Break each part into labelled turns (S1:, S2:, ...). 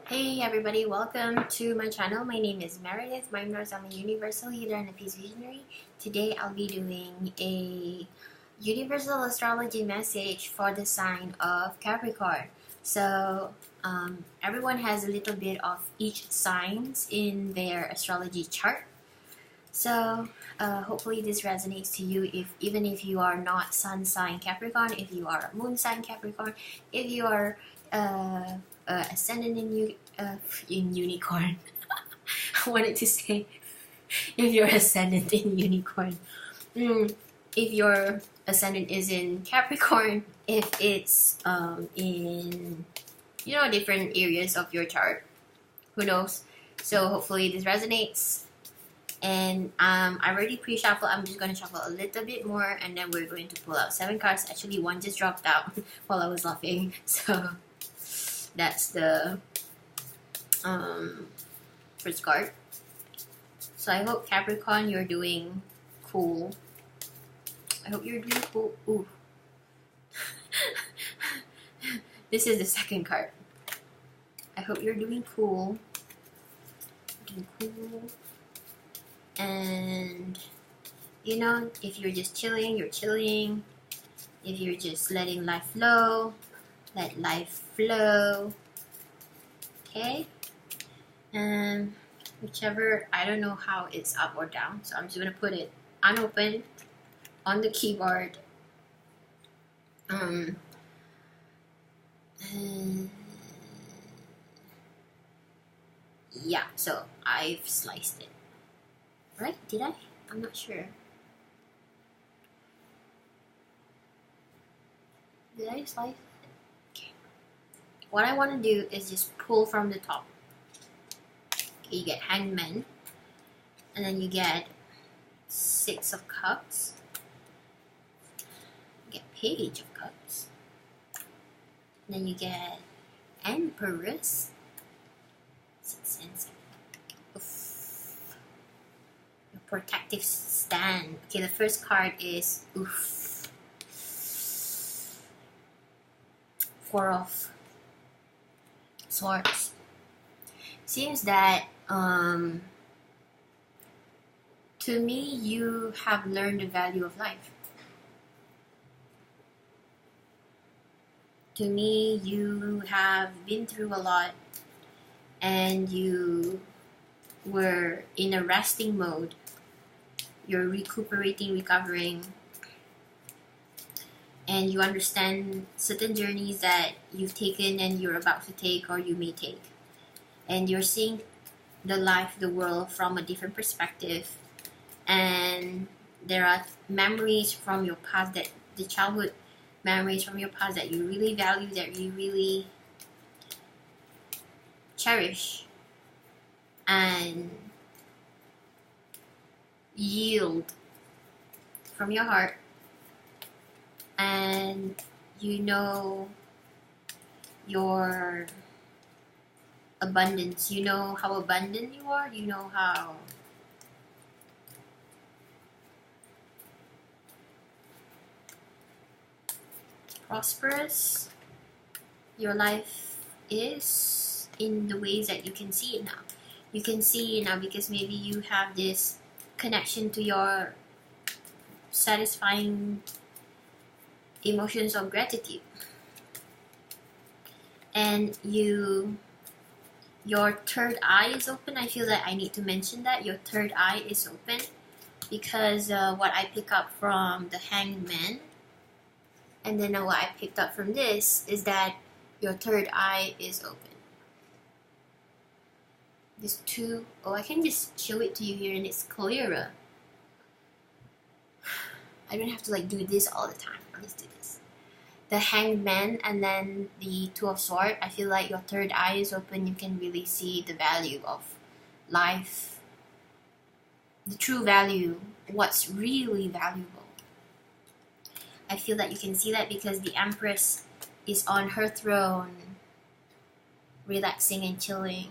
S1: Hey everybody, welcome to my channel. My name is Meredith Mynrose. I'm a universal healer and a peace visionary. Today I'll be doing a universal astrology message for the sign of Capricorn. So everyone has a little bit of each signs in their astrology chart. So hopefully this resonates to you even if you are not sun sign Capricorn, if you are a moon sign Capricorn, if you are ascendant in unicorn. I wanted to say if you're ascendant in unicorn. If your ascendant is in Capricorn, if it's in different areas of your chart, who knows? So hopefully this resonates. And I already pre-shuffled. I'm just going to shuffle a little bit more, and then we're going to pull out 7 cards. Actually, one just dropped out while I was laughing. So that's the first card. So I hope Capricorn, you're doing cool. I hope you're doing cool. Ooh. This is the second card. I hope you're doing cool. Doing cool. And if you're just chilling, you're chilling. If you're just letting life flow, let life flow. Okay? And whichever, I don't know how it's up or down, so I'm just gonna put it unopened on the keyboard. Yeah, so I've sliced it. Right? Did I? I'm not sure. Did I slice it? Okay. What I want to do is just pull from the top. Okay, you get Hangman. And then you get 6 of Cups. You get Page of Cups. And then you get Empress. 6 and 7. Protective stand. Okay, the first card is 4 of Swords. Seems that to me you have learned the value of life. To me you have been through a lot and you were in a resting mode. You're recuperating, recovering, and you understand certain journeys that you've taken and you're about to take or you may take. And you're seeing the life, the world from a different perspective. And there are memories from your past, that the childhood memories from your past that you really value, that you really cherish and yield from your heart. And your abundance, how abundant you are, how prosperous your life is in the ways that you can see it now. You can see it now because maybe you have this connection to your satisfying emotions of gratitude. And your third eye is open. I feel that I need to mention that your third eye is open because what I pick up from the Hangman, and then what I picked up from this is that your third eye is open. This 2, I can just show it to you here and it's clearer. I don't have to do this all the time. Let's do this. The Hangman and then the 2 of Swords. I feel like your third eye is open. You can really see the value of life. The true value. What's really valuable. I feel that you can see that because the Empress is on her throne, relaxing and chilling.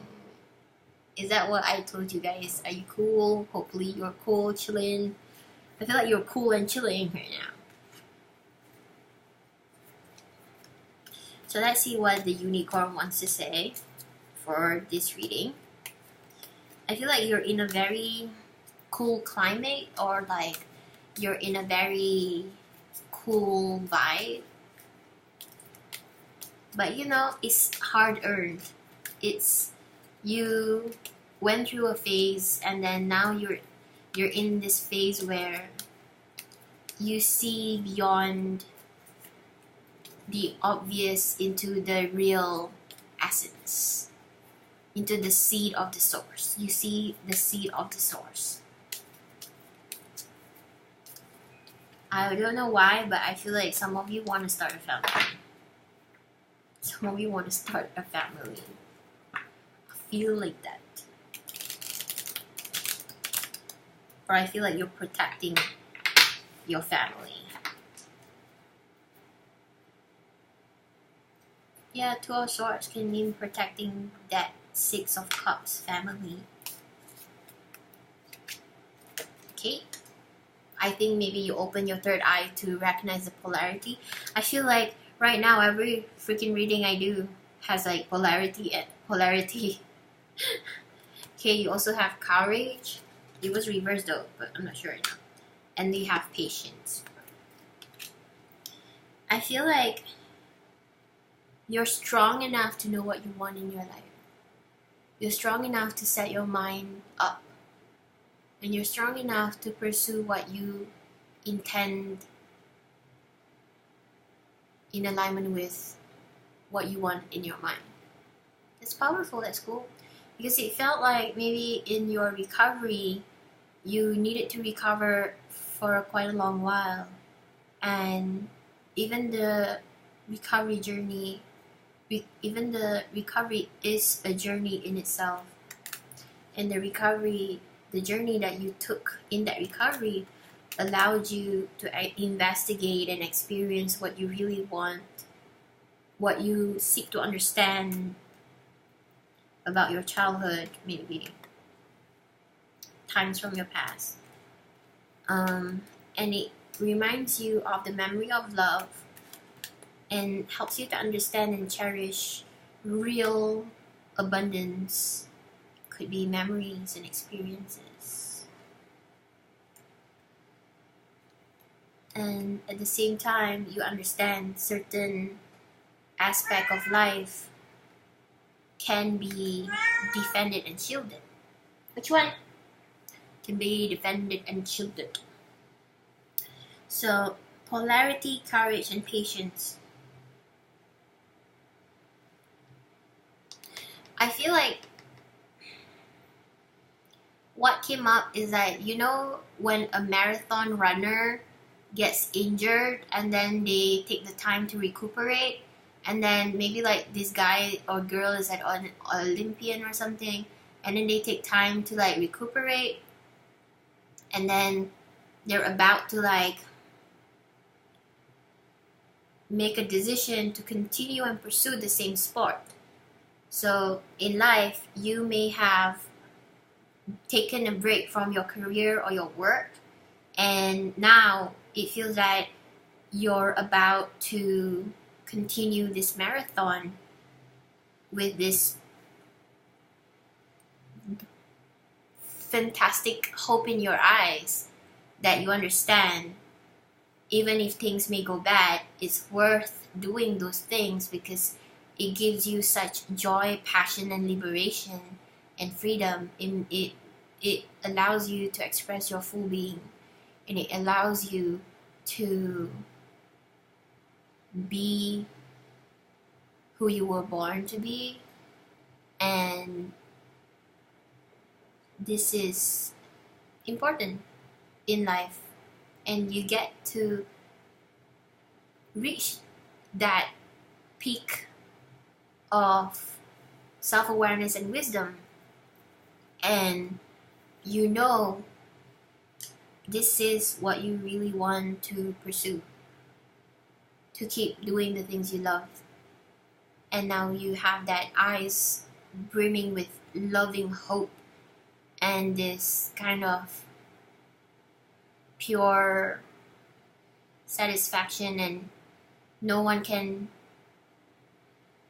S1: Is that what I told you guys? Are you cool? Hopefully you're cool, chilling. I feel like you're cool and chilling right now. So let's see what the unicorn wants to say for this reading. I feel like you're in a very cool climate, or like you're in a very cool vibe. But you know, it's hard earned. It's you went through a phase, and then now you're in this phase where you see beyond the obvious into the real essence, into the seed of the source. You see the seed of the source. I don't know why, but I feel like some of you want to start a family. Some of you want to start a family. I feel like that. Or I feel like you're protecting your family. Yeah, Two of Swords can mean protecting that Six of Cups family. Okay. I think maybe you open your third eye to recognize the polarity. I feel like right now every freaking reading I do has like polarity and polarity. Okay, you also have courage. It was reversed though, but I'm not sure right now. And you have patience. I feel like you're strong enough to know what you want in your life. You're strong enough to set your mind up. And you're strong enough to pursue what you intend in alignment with what you want in your mind. That's powerful, that's cool. Because it felt like maybe in your recovery, you needed to recover for quite a long while. And even the recovery journey, even the recovery is a journey in itself. And the journey that you took in that recovery allowed you to investigate and experience what you really want, what you seek to understand about your childhood, maybe times from your past. And it reminds you of the memory of love and helps you to understand and cherish real abundance. Could be memories and experiences. And at the same time, you understand certain aspect of life can be defended and shielded. Which one? Can be defended and shielded. So, polarity, courage, and patience. I feel like what came up is that, you know, when a marathon runner gets injured and then they take the time to recuperate, and then maybe like this guy or girl is like an Olympian or something, and then they take time to like recuperate, and then they're about to like make a decision to continue and pursue the same sport. So in life, you may have taken a break from your career or your work, and now it feels that you're about to continue this marathon with this fantastic hope in your eyes that you understand, even if things may go bad, it's worth doing those things because it gives you such joy, passion, and liberation and freedom. It allows you to express your full being, and it allows you to be who you were born to be. And this is important in life, and you get to reach that peak of self-awareness and wisdom, and you know this is what you really want to pursue, to keep doing the things you love. And now you have that eyes brimming with loving hope and this kind of pure satisfaction, and no one can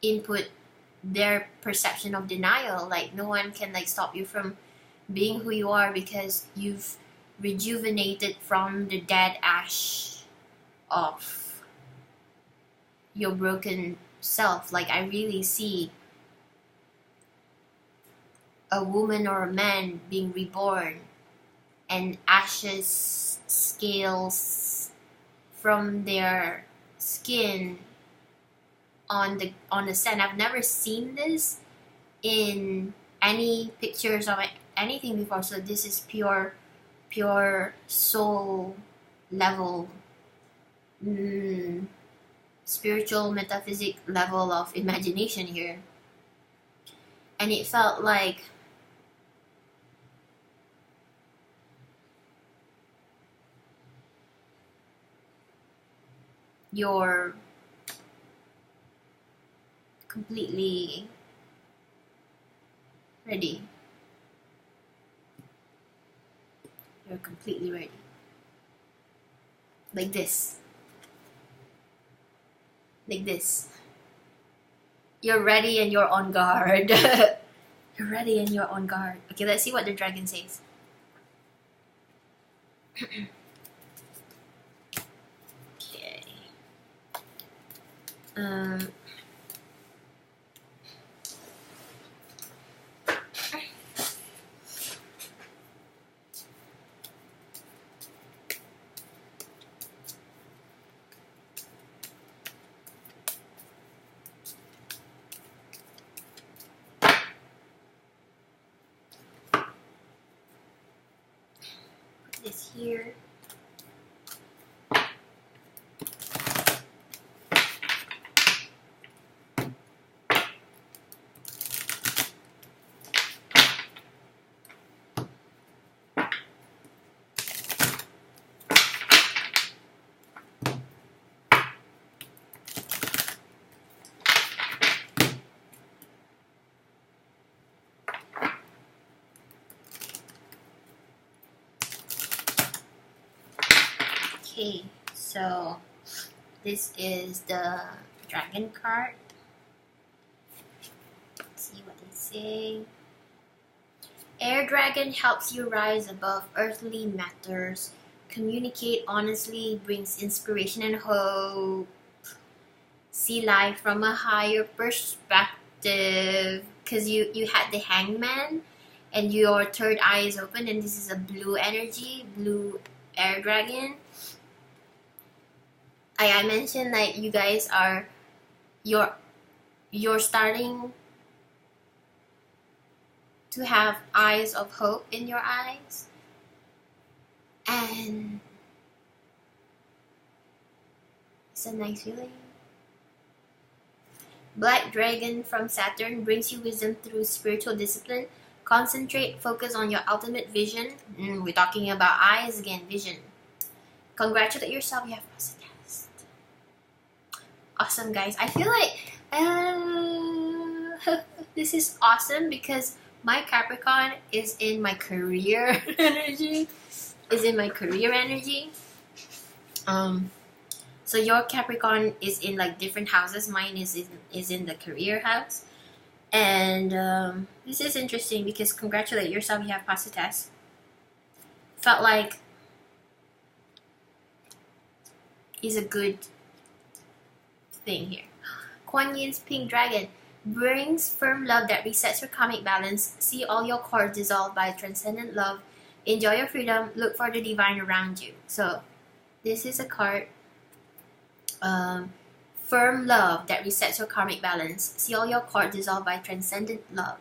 S1: input their perception of denial. Like no one can like stop you from being who you are because you've rejuvenated from the dead ash of your broken self. Like I really see a woman or a man being reborn, and ashes scales from their skin on the sand. I've never seen this in any pictures of anything before, so this is pure soul level, spiritual metaphysic level of imagination here. And it felt like you're completely ready. You're completely ready. Like this. Like this. You're ready and you're on guard. You're ready and you're on guard. Okay, let's see what the dragon says. Okay. Put this here. Okay, so this is the dragon card. Let's see what they say. Air dragon helps you rise above earthly matters. Communicate honestly, brings inspiration and hope. See life from a higher perspective. Because you had the hangman and your third eye is open, and this is a blue energy, blue air dragon. I mentioned that you guys are you're starting to have eyes of hope in your eyes, and it's a nice feeling. Black dragon from Saturn brings you wisdom through spiritual discipline. Concentrate, focus on your ultimate vision. We're talking about eyes again, vision. Congratulate yourself, you have passed the test. Awesome, guys. I feel like this is awesome because my Capricorn is in my career energy. So your Capricorn is in like different houses. Mine is in the career house. And this is interesting because congratulate yourself, you have passed the test. Felt like is a good thing here. Kuan Yin's pink dragon brings firm love that resets your karmic balance. See all your cords dissolve by transcendent love. Enjoy your freedom. Look for the divine around you. So this is a card. Firm love that resets your karmic balance. See all your cords dissolve by transcendent love.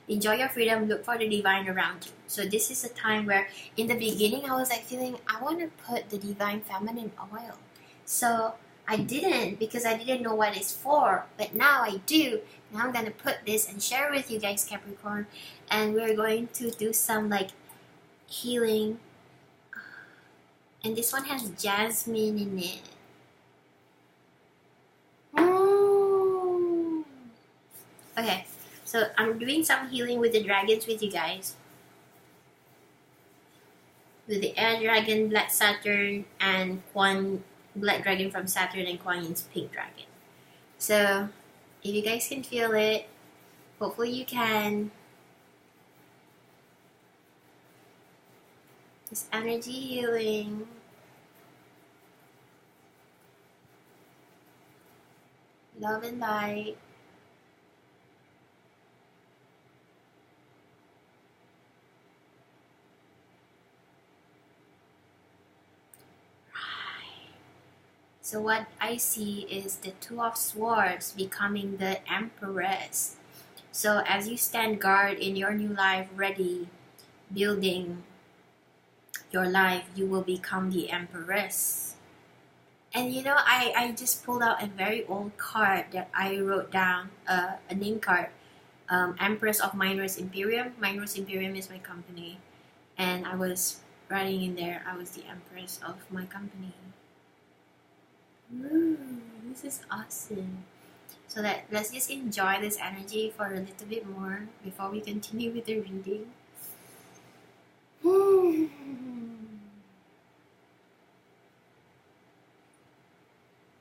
S1: Enjoy your freedom. Look for the divine around you. So this is a time where in the beginning I was like feeling I want to put the divine feminine oil. So I didn't because I didn't know what it's for, but now I do. Now I'm gonna put this and share with you guys, Capricorn, and we're going to do some like healing. And this one has jasmine in it. Okay, so I'm doing some healing with the dragons with you guys. With the air dragon, black Saturn, and black dragon from Saturn, and Kuan Yin's pink dragon. So if you guys can feel it, Hopefully you can. It's energy healing. Love and light. So what I see is the Two of Swords becoming the Empress. So as you stand guard in your new life, ready, building your life, you will become the Empress. And you know, I just pulled out a very old card that I wrote down, a name card, Empress of Mynrose Imperium. Mynrose Imperium is my company. And I was writing in there, I was the Empress of my company. Ooh, this is awesome. So let's just enjoy this energy for a little bit more before we continue with the reading.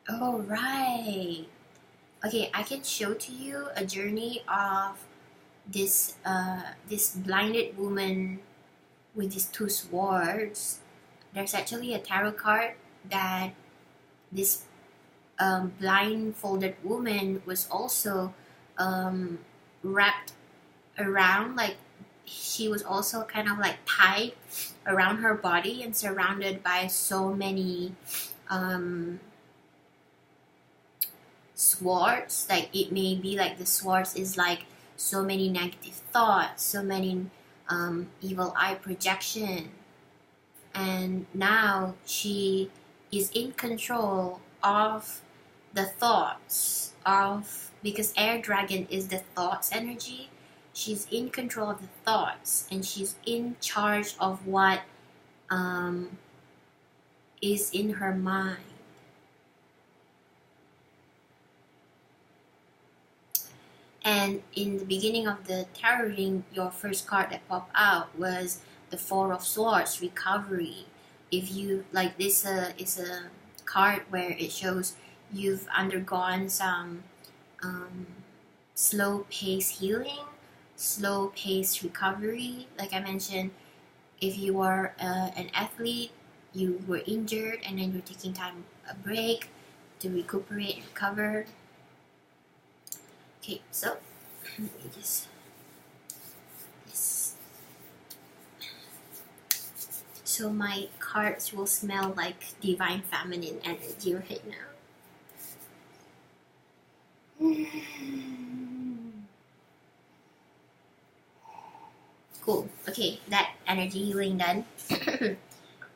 S1: All right. Okay, I can show to you a journey of this blinded woman with these two swords. There's actually a tarot card that this blindfolded woman was also wrapped around, like she was also kind of like tied around her body and surrounded by so many swords. Like it may be like the swords is like so many negative thoughts, so many evil eye projection, and now she is in control of the thoughts of, because air dragon is the thoughts energy. She's in control of the thoughts and she's in charge of what is in her mind. And in the beginning of the tarot reading, your first card that popped out was the Four of Swords, recovery. If you like, this is a card where it shows you've undergone some slow pace healing, slow pace recovery. Like I mentioned, if you are an athlete, you were injured and then you're taking time a break to recuperate and recover. Okay, so let me just this. So my cards will smell like divine feminine energy right now. Cool. Okay, that energy healing done.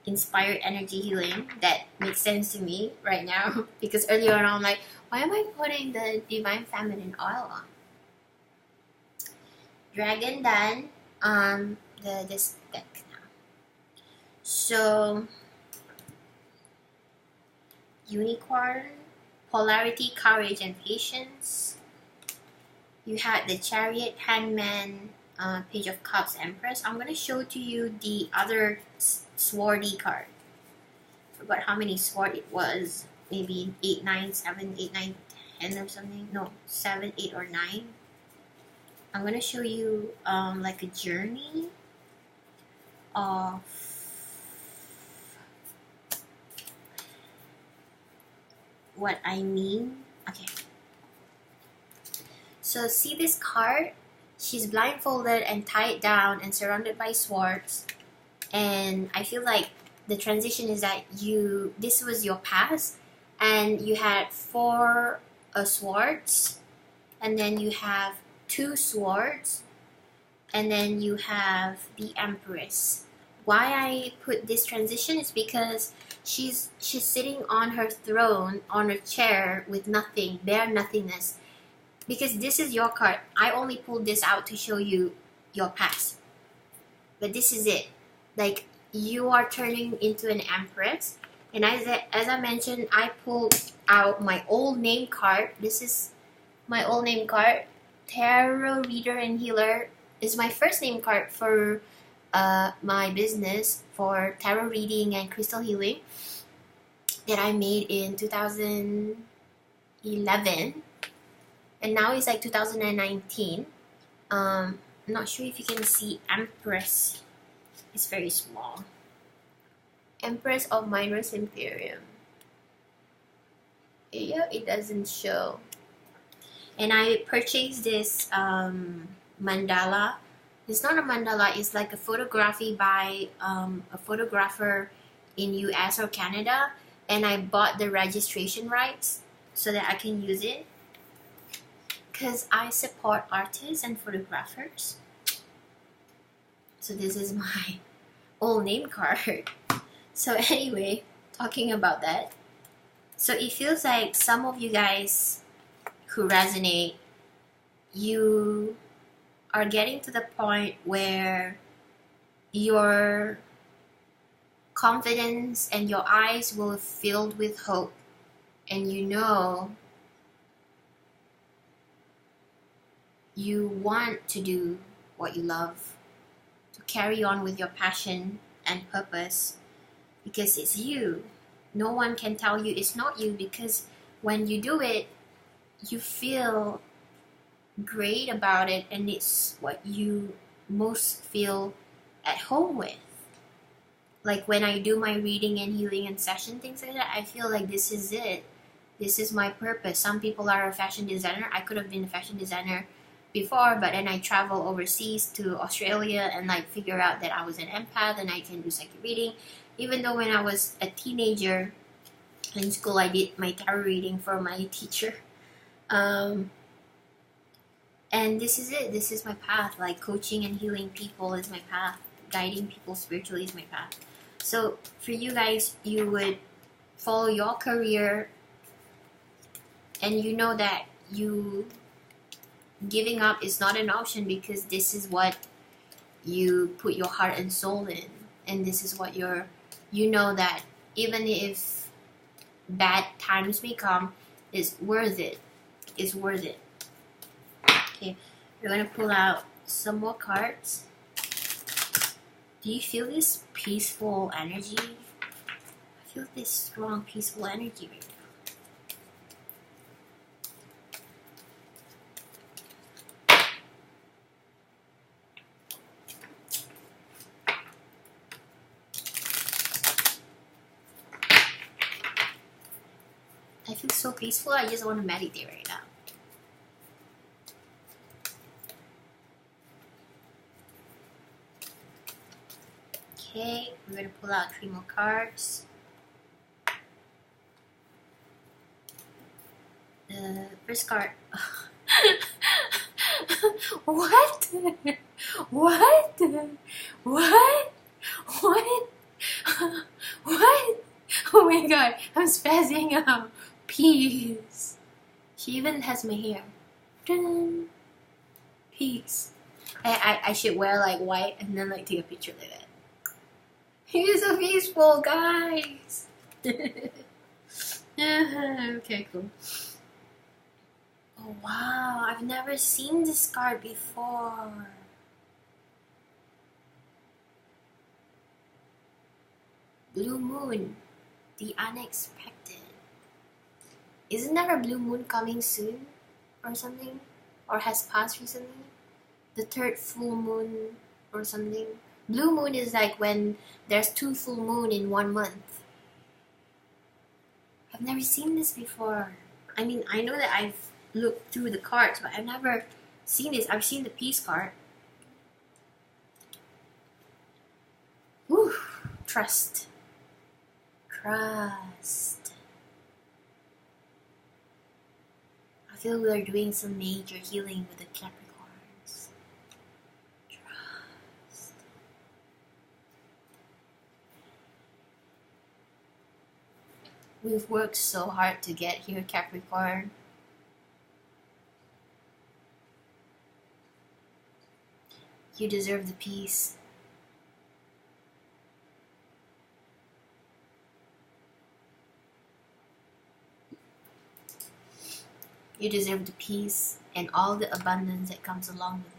S1: Inspired energy healing, that makes sense to me right now, because earlier on I'm like, why am I putting the divine feminine oil on? Dragon done. This deck now. So unicorn, polarity, courage, and patience. You had the Chariot, Hangman, Page of Cups, Empress. I'm gonna show to you the other swordy card. Forgot how many sword it was. Maybe 8, 9, 7, 8, 9, 10 or something. No, 7, 8, or 9. I'm gonna show you like a journey of what I mean. Okay. So see this card? She's blindfolded and tied down and surrounded by swords. And I feel like the transition is that this was your past, and you had 4 swords, and then you have 2 swords, and then you have the Empress. Why I put this transition is because she's sitting on her throne, on a chair with nothing, bare nothingness. Because this is your card. I only pulled this out to show you your past. But this is it. Like, you are turning into an Empress. And as I mentioned, I pulled out my old name card. This is my old name card. Tarot Reader and Healer is my first name card for my business for tarot reading and crystal healing that I made in 2011. And now it's like 2019. I'm not sure if you can see Empress. It's very small. Empress of Mynrose Imperium. Yeah, it doesn't show. And I purchased this mandala. It's not a mandala, it's like a photography by a photographer in US or Canada. And I bought the registration rights so that I can use it. Because I support artists and photographers. So this is my old name card. So anyway, talking about that. So it feels like some of you guys who resonate, you are getting to the point where your confidence and your eyes will be filled with hope, and you know you want to do what you love, to carry on with your passion and purpose, because it's you. No one can tell you it's not you, because when you do it, you feel great about it, and it's what you most feel at home with. Like when I do my reading and healing and session, things like that, I feel like this is it. This is my purpose. Some people are a fashion designer. I could have been a fashion designer before, but then I travel overseas to Australia and like figure out that I was an empath and I can do psychic reading. Even though when I was a teenager in school, I did my tarot reading for my teacher. And this is it. This is my path. Like coaching and healing people is my path. Guiding people spiritually is my path. So for you guys, you would follow your career, and you know that you giving up is not an option, because this is what you put your heart and soul in, and this is what you know that even if bad times may come, it's worth it. It's worth it. Okay, we're gonna pull out some more cards. Do you feel this peaceful energy? I feel this strong peaceful energy right now. I feel so peaceful, I just want to meditate right now. Okay, we're going to pull out 3 more cards. The first card. What? What? What? What? What? Oh my god, I'm spazzing out. Peace. She even has my hair. Dun. Peace. I should wear like white and then like take a picture like that. He's so peaceful, guys. Okay, cool. Oh wow, I've never seen this card before. Blue moon, the unexpected. Isn't there a blue moon coming soon or something? Or has passed recently? The 3rd full moon or something. Blue moon is like when there's 2 full moon in 1 month. I've never seen this before. I mean, I know that I've looked through the cards, but I've never seen this. I've seen the peace card. Whew. Trust. Trust. I feel we're doing some major healing with the Capricorns. Trust. We've worked so hard to get here, Capricorn. You deserve the peace. You deserve the peace and all the abundance that comes along with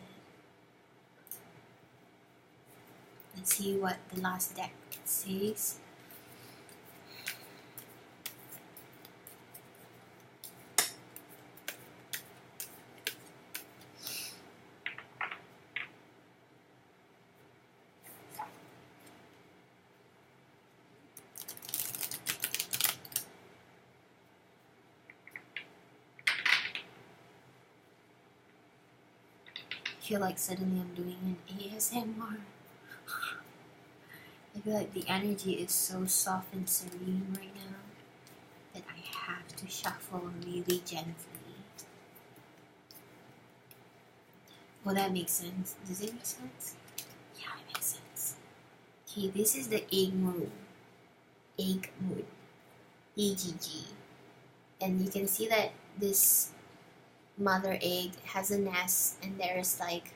S1: it. Let's see what the last deck says. feel like suddenly I'm doing an ASMR. I feel like the energy is so soft and serene right now that I have to shuffle really gently. Well, that makes sense. Does it make sense? Yeah, it makes sense. Okay, this is the egg moon. Egg moon. EGG. And you can see that this mother egg has a nest, and there's like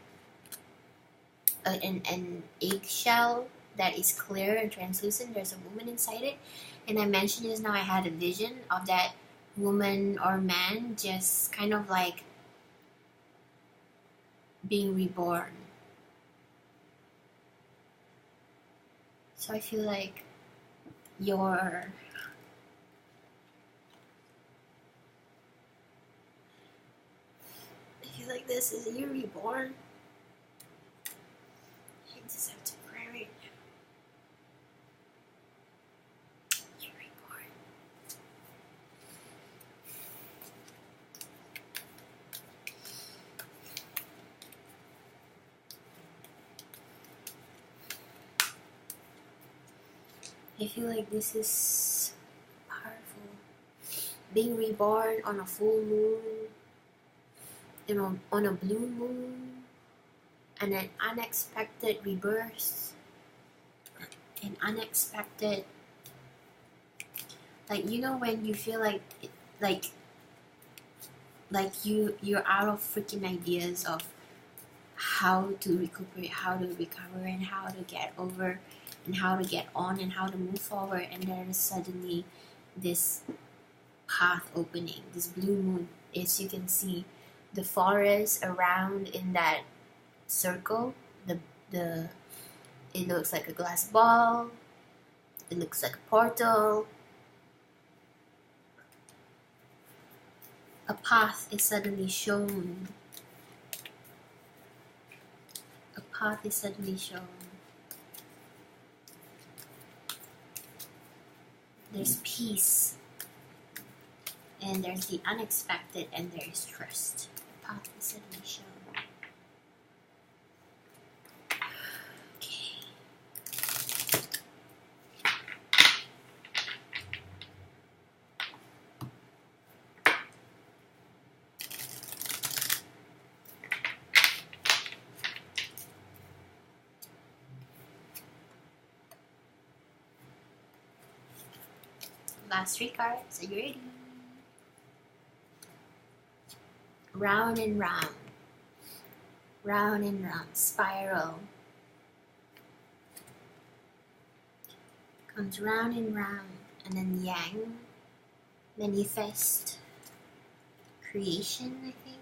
S1: an eggshell that is clear and translucent. There's a woman inside it, and I mentioned just now I had a vision of that woman or man just kind of like being reborn. So I feel like I feel like this is you're reborn. I just have to pray right now. You're reborn. I feel like this is powerful. Being reborn on a full moon, you know, on a blue moon, and an unexpected rebirth, an unexpected, like, you know, when you feel like you're out of freaking ideas of how to recuperate, how to recover, and how to get over, and how to get on, and how to move forward, and there is suddenly this path opening, this blue moon. As you can see, the forest around in that circle, it looks like a glass ball, it looks like a portal. A path is suddenly shown. A path is suddenly shown. There's peace, and there's the unexpected, and there is trust. The path is suddenly shown. Okay. Last 3 cards. Are you ready? Round and round. Round and round. Spiral. Comes round and round. And then yang. Manifest. Creation, I think.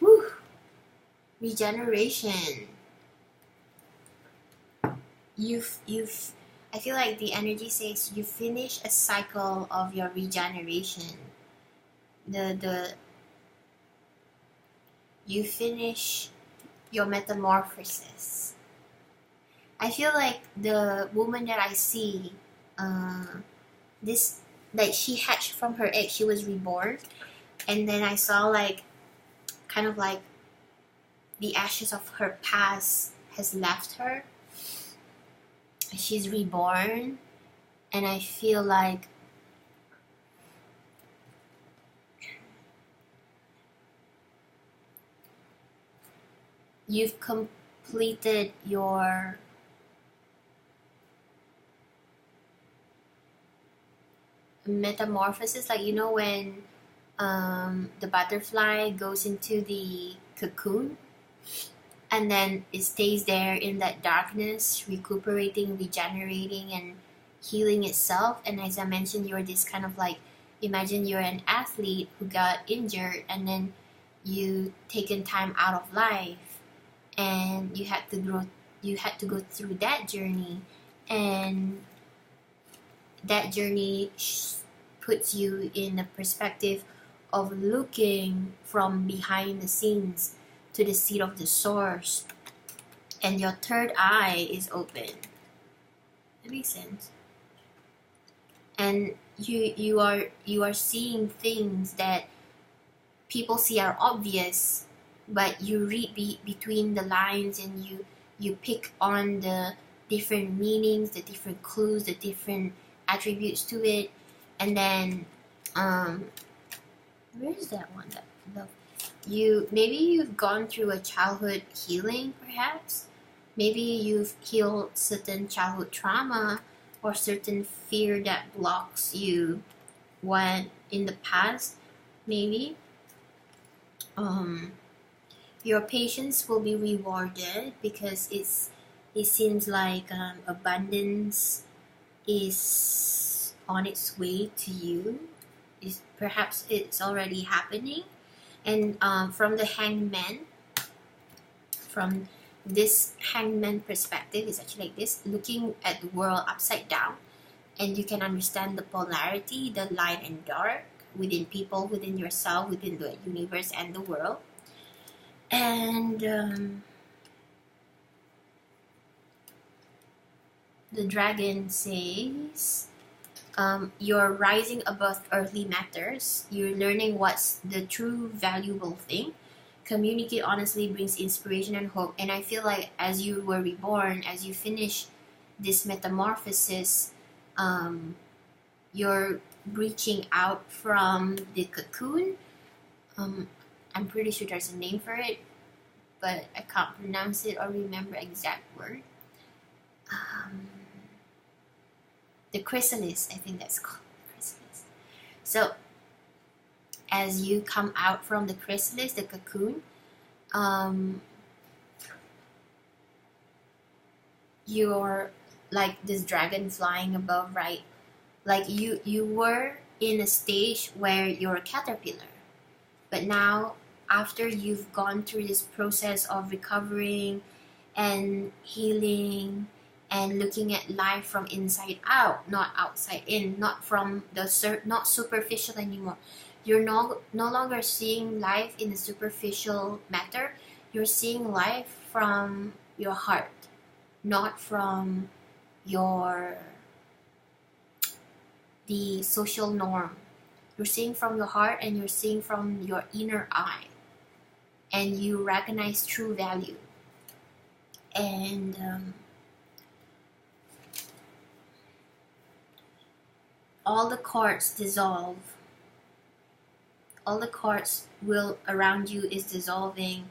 S1: Woo! Regeneration. I feel like the energy says you finish a cycle of your regeneration. You finish your metamorphosis. I feel like the woman that I see, like she hatched from her egg, she was reborn, and then I saw like kind of like the ashes of her past has left her. She's reborn, and I feel like you've completed your metamorphosis. Like, you know, when the butterfly goes into the cocoon, and then it stays there in that darkness, recuperating, regenerating, and healing itself. And as I mentioned, you're this kind of like, imagine you're an athlete who got injured, and then you taken time out of life, and you had to go through that journey, and that journey puts you in a perspective of looking from behind the scenes to the seat of the source, and your third eye is open. That makes sense. And you are seeing things that people see are obvious, but you read between the lines, and you pick on the different meanings, the different clues, the different attributes to it. And then where is that one that love maybe you've gone through a childhood healing, perhaps. Maybe you've healed certain childhood trauma or certain fear that blocks you when in the past. Maybe your patience will be rewarded, because it seems like abundance is on its way to you. Perhaps it's already happening. And from the hangman, from this hangman perspective, is actually like this, looking at the world upside down, and you can understand the polarity, the light and dark within people, within yourself, within the universe and the world. And the dragon says, you're rising above earthly matters. You're learning what's the true valuable thing. Communicate honestly brings inspiration and hope. And I feel like as you were reborn, as you finish this metamorphosis, you're reaching out from the cocoon. I'm pretty sure there's a name for it, but I can't pronounce it or remember exact word. The chrysalis, I think that's called chrysalis. So as you come out from the chrysalis, the cocoon, you're like this dragon flying above, right? Like you were in a stage where you're a caterpillar, but now after you've gone through this process of recovering and healing and looking at life from inside out, not outside in, not from not superficial anymore. You're no longer seeing life in a superficial matter. You're seeing life from your heart, not from the social norm. You're seeing from your heart, and you're seeing from your inner eye, and you recognize true value. And all the cords dissolve. All the cords will around you is dissolving,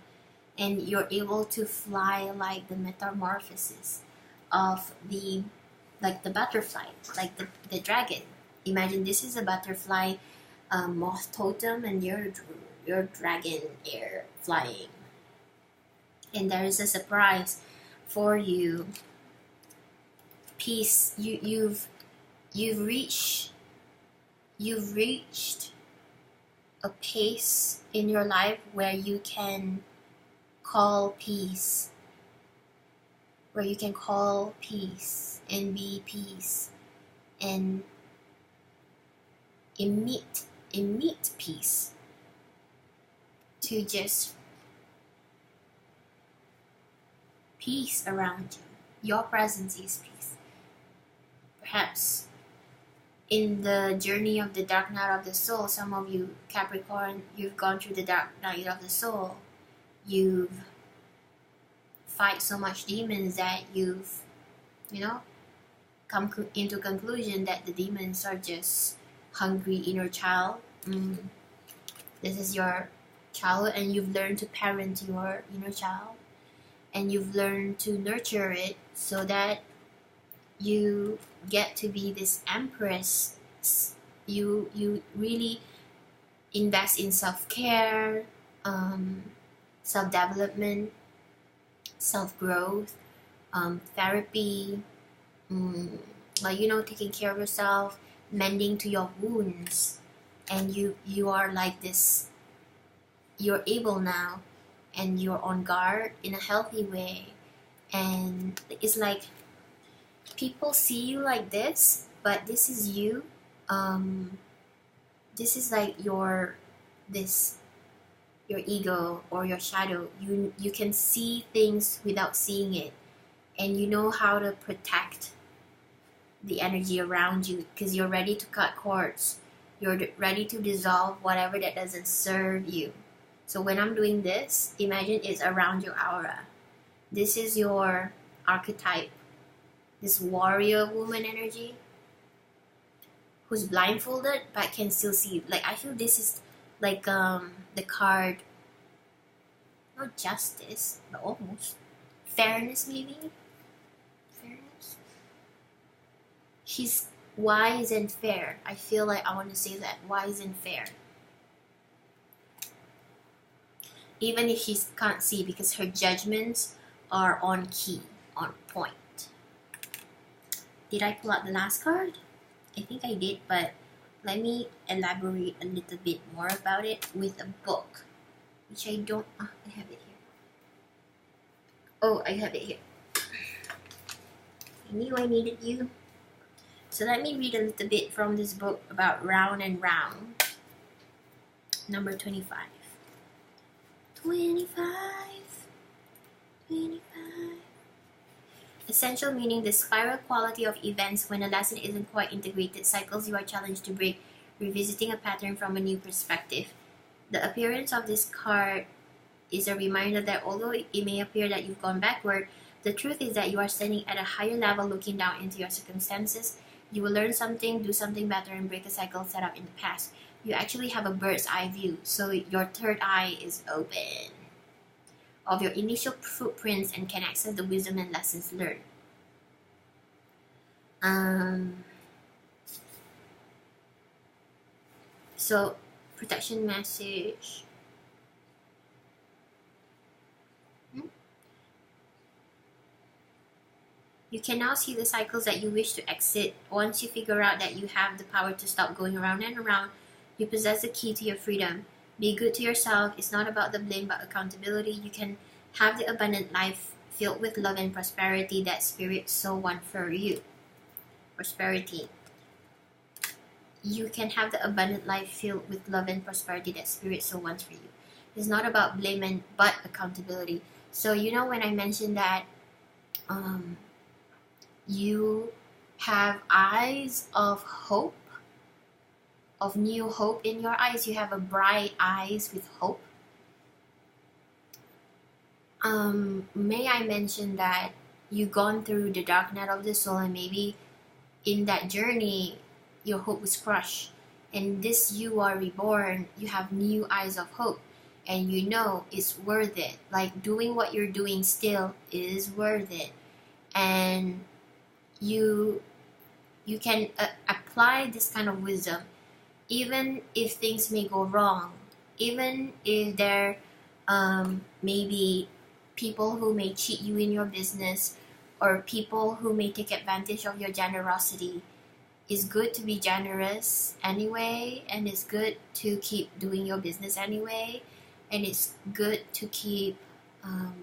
S1: and you're able to fly like the metamorphosis of the butterfly, like the dragon. Imagine this is a butterfly, moth totem, and your dragon air flying. And there is a surprise for you. Peace. You've reached a pace in your life where you can call peace, and be peace, and emit peace, to just peace around you. Your presence is peace. Perhaps in the journey of the dark night of the soul, some of you Capricorn, you've gone through the dark night of the soul. You've fight so much demons that you've come into conclusion that the demons are just hungry inner child. This is your childhood, and you've learned to parent your inner child, and you've learned to nurture it so that you get to be this empress. You really invest in self-care, self-development, self-growth, therapy, taking care of yourself, mending to your wounds. And you are like this, you're able now, and you're on guard in a healthy way. And it's like people see you like this, but this is you. This is like your ego or your shadow. You can see things without seeing it, and you know how to protect the energy around you, because you're ready to cut cords. You're ready to dissolve whatever that doesn't serve you. So when I'm doing this, imagine it's around your aura. This is your archetype, this warrior woman energy who's blindfolded but can still see. Like, I feel this is like the card, not justice, but almost fairness, maybe. Fairness. She's wise and fair. I feel like I want to say that, wise and fair. Even if she can't see, because her judgments are on key, on point. Did I pull out the last card? I think I did, but let me elaborate a little bit more about it with a book, which I don't. I have it here. Oh, I have it here. I knew I needed you. So let me read a little bit from this book about Round and Round, number 25. 25. Essential meaning: the spiral quality of events when a lesson isn't quite integrated, cycles you are challenged to break, revisiting a pattern from a new perspective. The appearance of this card is a reminder that although it may appear that you've gone backward, the truth is that you are standing at a higher level looking down into your circumstances. You will learn something, do something better, and break a cycle set up in the past. You actually have a bird's eye view, so your third eye is open of your initial footprints and can access the wisdom and lessons learned. So, protection message. You can now see the cycles that you wish to exit. Once you figure out that you have the power to stop going around and around, you possess the key to your freedom. Be good to yourself. It's not about the blame but accountability. You can have the abundant life filled with love and prosperity that Spirit so wants for you. Prosperity. You can have the abundant life filled with love and prosperity that Spirit so wants for you. It's not about blame but accountability. So you know when I mentioned that you have eyes of hope, of new hope in your eyes. You have a bright eyes with hope. May I mention that you've gone through the dark night of the soul, and maybe in that journey your hope was crushed, and this you are reborn. You have new eyes of hope, and you know it's worth it. Like, doing what you're doing still is worth it, and you can apply this kind of wisdom even if things may go wrong, even if there may be people who may cheat you in your business, or people who may take advantage of your generosity. It's good to be generous anyway, and it's good to keep doing your business anyway, and it's good to keep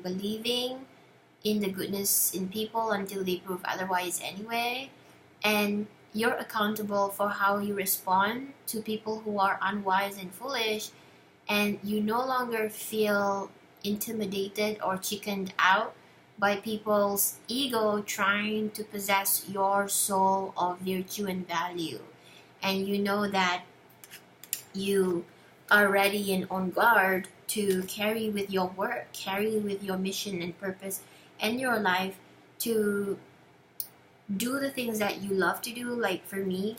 S1: believing in the goodness in people until they prove otherwise anyway. And you're accountable for how you respond to people who are unwise and foolish, and you no longer feel intimidated or chickened out by people's ego trying to possess your soul of virtue and value. And you know that you are ready and on guard to carry with your work, carry with your mission and purpose and your life, to do the things that you love to do. Like for me,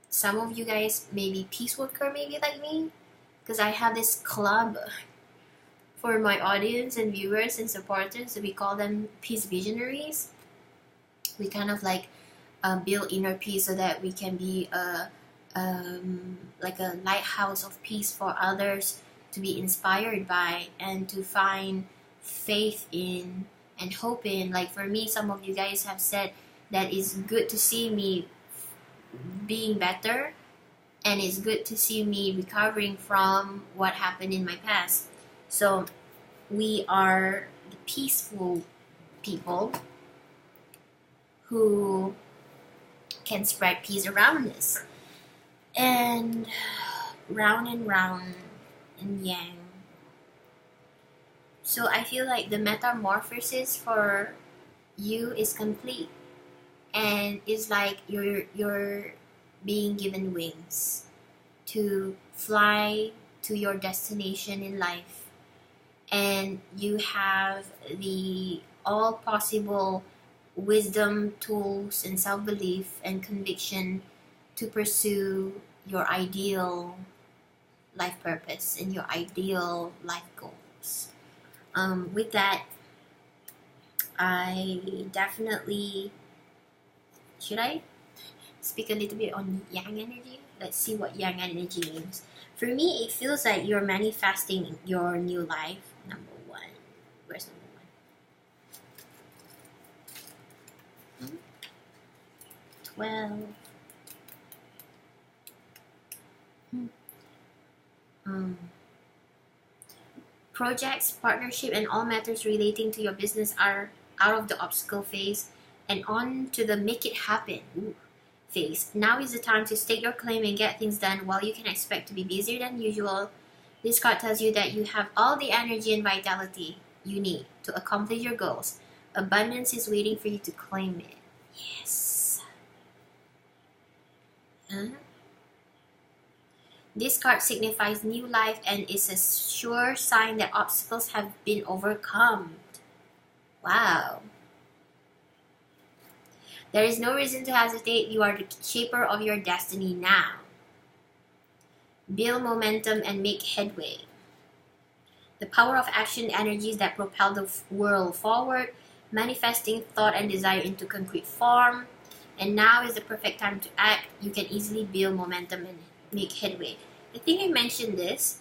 S1: some of you guys may be peace worker, maybe like me, because I have this club for my audience and viewers and supporters. We call them peace visionaries. We kind of like build inner peace so that we can be like a lighthouse of peace for others to be inspired by and to find faith in and hope in. Like for me, some of you guys have said that it's good to see me being better, and it's good to see me recovering from what happened in my past. So we are the peaceful people who can spread peace around us. And round and yang. So I feel like the metamorphosis for you is complete, and it's like you're being given wings to fly to your destination in life, and you have the all possible wisdom, tools, and self-belief and conviction to pursue your ideal life purpose and your ideal life goals. With that, I definitely, should I speak a little bit on yang energy? Let's see what yang energy means. For me, it feels like you're manifesting your new life. Number one. Where's number one? 12. Projects, partnership, and all matters relating to your business are out of the obstacle phase and on to the make it happen phase. Now is the time to stake your claim and get things done. While you can expect to be busier than usual, this card tells you that you have all the energy and vitality you need to accomplish your goals. Abundance is waiting for you to claim it. Yes. This card signifies new life and is a sure sign that obstacles have been overcome. Wow. There is no reason to hesitate. You are the shaper of your destiny now. Build momentum and make headway. The power of action energies that propel the world forward, manifesting thought and desire into concrete form. And now is the perfect time to act. You can easily build momentum and make headway. I think I mentioned this.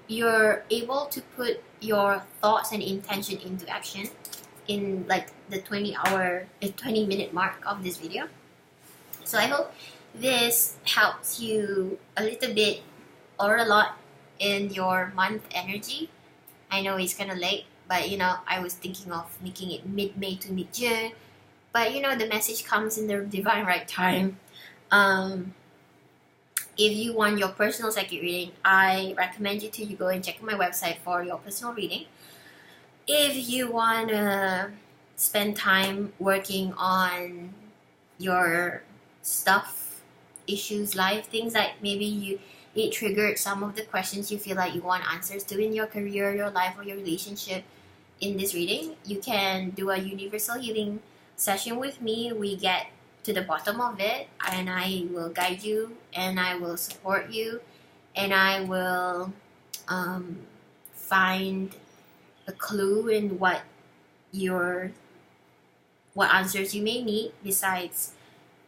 S1: You're able to put your thoughts and intention into action in like the 20-minute mark of this video. So I hope this helps you a little bit or a lot in your month energy. I know it's kind of late, but I was thinking of making it mid-May to mid-June, but the message comes in the divine right time. If you want your personal psychic reading, I recommend you to go and check my website for your personal reading. If you want to spend time working on your stuff, issues, life, things like maybe it triggered some of the questions you feel like you want answers to in your career, your life, or your relationship in this reading, you can do a universal healing session with me. We get to the bottom of it, and I will guide you, and I will support you, and I will find a clue in what answers you may need, besides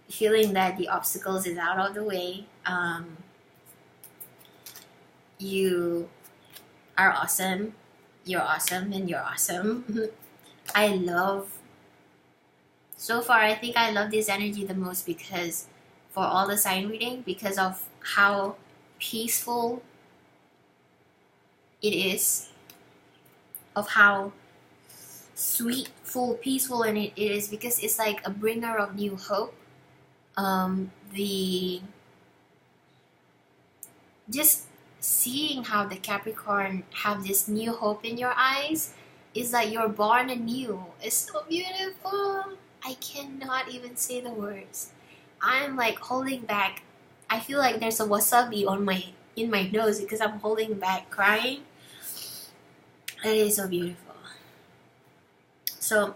S1: feeling that the obstacles is out of the way. You are awesome, you're awesome, and you're awesome. So far, I think I love this energy the most because for all the sign reading, because of how peaceful it is, of how sweet, full, peaceful, and it is, because it's like a bringer of new hope. Just seeing how the Capricorn have this new hope in your eyes is like you're born anew. It's so beautiful. I cannot even say the words. I'm like holding back. I feel like there's a wasabi in my nose because I'm holding back crying. It is so beautiful. So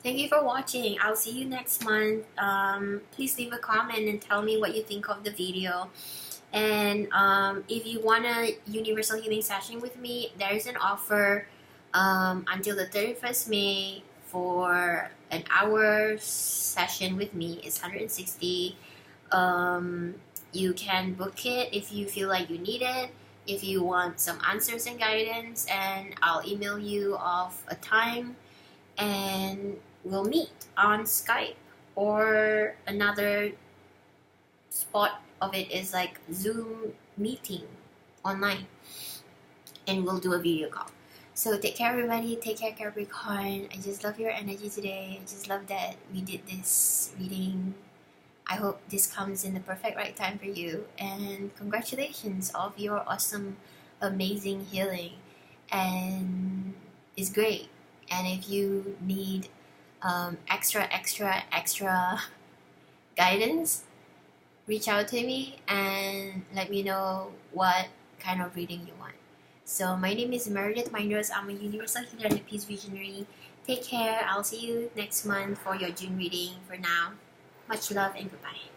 S1: thank you for watching. I'll see you next month. Please leave a comment and tell me what you think of the video. And if you want a universal healing session with me, there is an offer until the 31st May for an hour session with me. It's $160. You can book it if you feel like you need it, if you want some answers and guidance, and I'll email you of a time and we'll meet on Skype, or another spot of it is like Zoom meeting online, and we'll do a video call. So take care, everybody. Take care, Capricorn. I just love your energy today. I just love that we did this reading. I hope this comes in the perfect right time for you. And congratulations of your awesome, amazing healing. And it's great. And if you need extra guidance, reach out to me and let me know what kind of reading you want. So my name is Meredith Mynrose. I'm a universal healer and a peace visionary. Take care. I'll see you next month for your June reading. For now, much love and goodbye.